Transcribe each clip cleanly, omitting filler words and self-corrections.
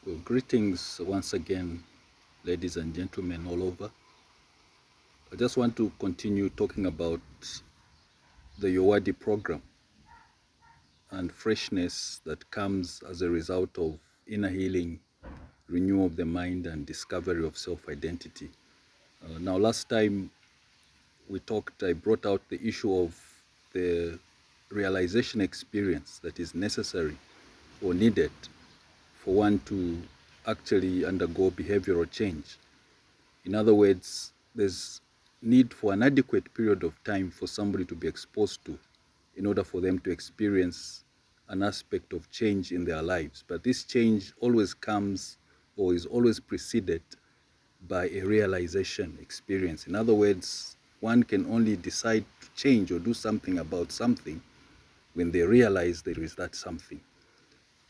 Well, greetings once again, ladies and gentlemen all over. I just want to continue talking about the YOWADI program and freshness that comes as a result of inner healing, renewal of the mind, and discovery of self-identity. Now, last time we talked, I brought out the issue of the realization experience that is necessary or needed for one to actually undergo behavioral change. In other words, there's need for an adequate period of time for somebody to be exposed to in order for them to experience an aspect of change in their lives. But this change always comes or is always preceded by a realization experience. In other words, one can only decide to change or do something about something when they realize there is that something.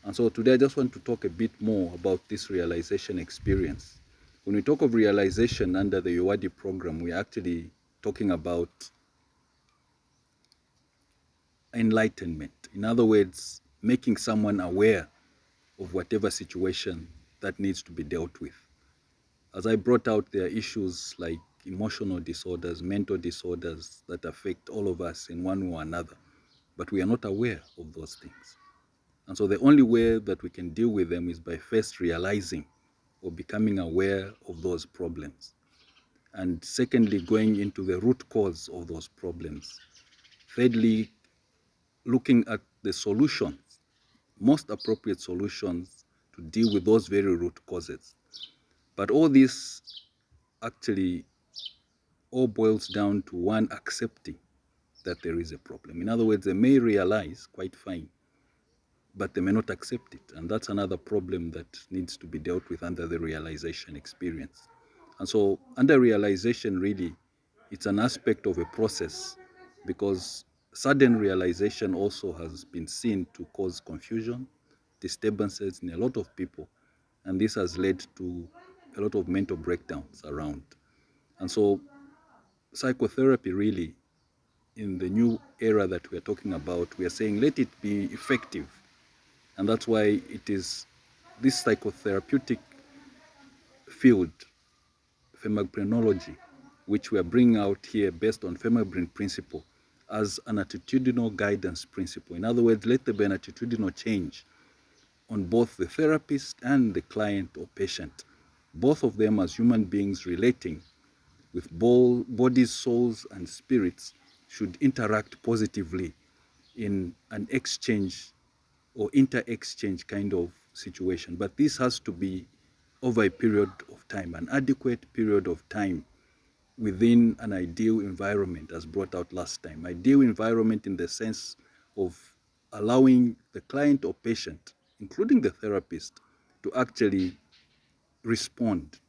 And so today I just want to talk a bit more about this realization experience. When we talk of realization under the YOWADI program, we're actually talking about enlightenment. In other words, making someone aware of whatever situation that needs to be dealt with. As I brought out, there are issues like emotional disorders, mental disorders that affect all of us in one way or another, but we are not aware of those things. And so the only way that we can deal with them is by first realizing or becoming aware of those problems. And secondly, going into the root cause of those problems. Thirdly, looking at the solutions, most appropriate solutions to deal with those very root causes. But all this actually all boils down to one accepting that there is a problem. In other words, they may realize quite fine, but they may not accept it. And that's another problem that needs to be dealt with under the realization experience. And so under realization, really, it's an aspect of a process, because sudden realization also has been seen to cause confusion, disturbances in a lot of people. And this has led to a lot of mental breakdowns around. And so psychotherapy really, in the new era that we're talking about, we are saying let it be effective. And that's why it is this psychotherapeutic field, phenomenology, which we are bringing out here based on Fema-Brain principle as an attitudinal guidance principle. In other words, let there be an attitudinal change on both the therapist and the client or patient, both of them as human beings relating with bodies, souls, and spirits should interact positively in an exchange or inter-exchange kind of situation. But this has to be over a period of time, an adequate period of time within an ideal environment, as brought out last time. Ideal environment in the sense of allowing the client or patient, including the therapist, to actually respond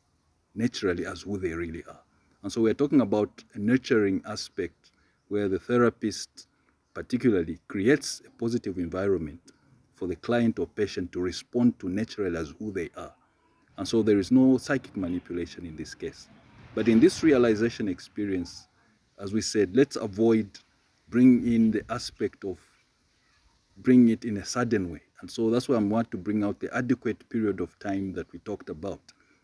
naturally as who they really are. And so we're talking about a nurturing aspect where the therapist particularly creates a positive environment for the client or patient to respond to naturally as who they are. And so there is no psychic manipulation in this case. But in this realization experience, as we said, let's avoid bringing in the aspect of bring it in a sudden way. And so that's why I want to bring out the adequate period of time that we talked about.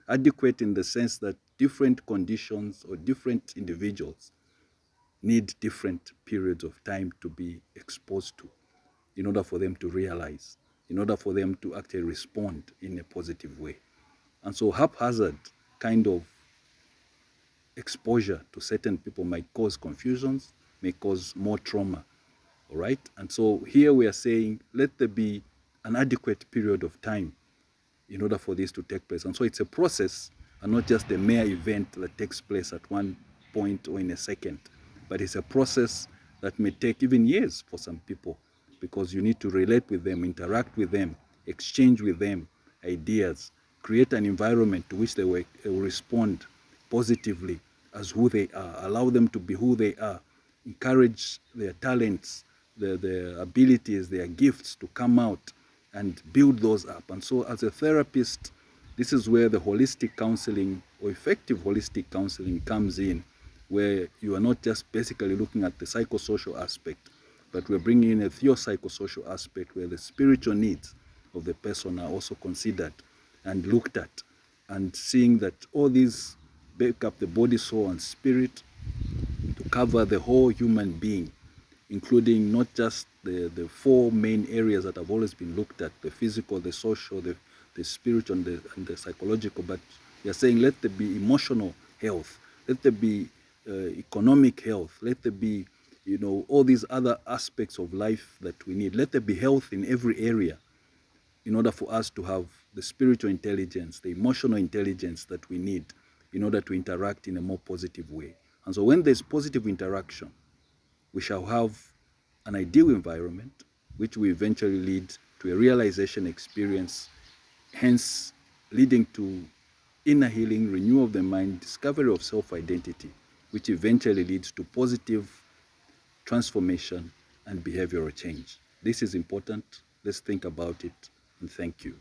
Adequate in the sense that different conditions or different individuals need different periods of time to be exposed to in order for them to realize, in order for them to actually respond in a positive way. And so haphazard kind of exposure to certain people might cause confusions, may cause more trauma. All right. And so here we are saying, let there be an adequate period of time in order for this to take place. And so it's a process and not just a mere event that takes place at one point or in a second, but it's a process that may take even years for some people, because you need to relate with them, interact with them, exchange with them ideas, create an environment to which they will respond positively as who they are, allow them to be who they are, encourage their talents, their abilities, their gifts to come out and build those up. And so as a therapist, this is where the holistic counseling or effective holistic counseling comes in, where you are not just basically looking at the psychosocial aspect, but we're bringing in a theopsychosocial aspect where the spiritual needs of the person are also considered and looked at, and seeing that all these make up the body, soul, and spirit to cover the whole human being, including not just the four main areas that have always been looked at: the physical, the social, the spiritual, and the psychological. But they're saying, let there be emotional health, let there be economic health, let there be, all these other aspects of life that we need. Let there be health in every area in order for us to have the spiritual intelligence, the emotional intelligence that we need in order to interact in a more positive way. And so when there's positive interaction, we shall have an ideal environment, which will eventually lead to a realization experience, hence leading to inner healing, renewal of the mind, discovery of self-identity, which eventually leads to positive transformation and behavioral change. This is important. Let's think about it, and thank you.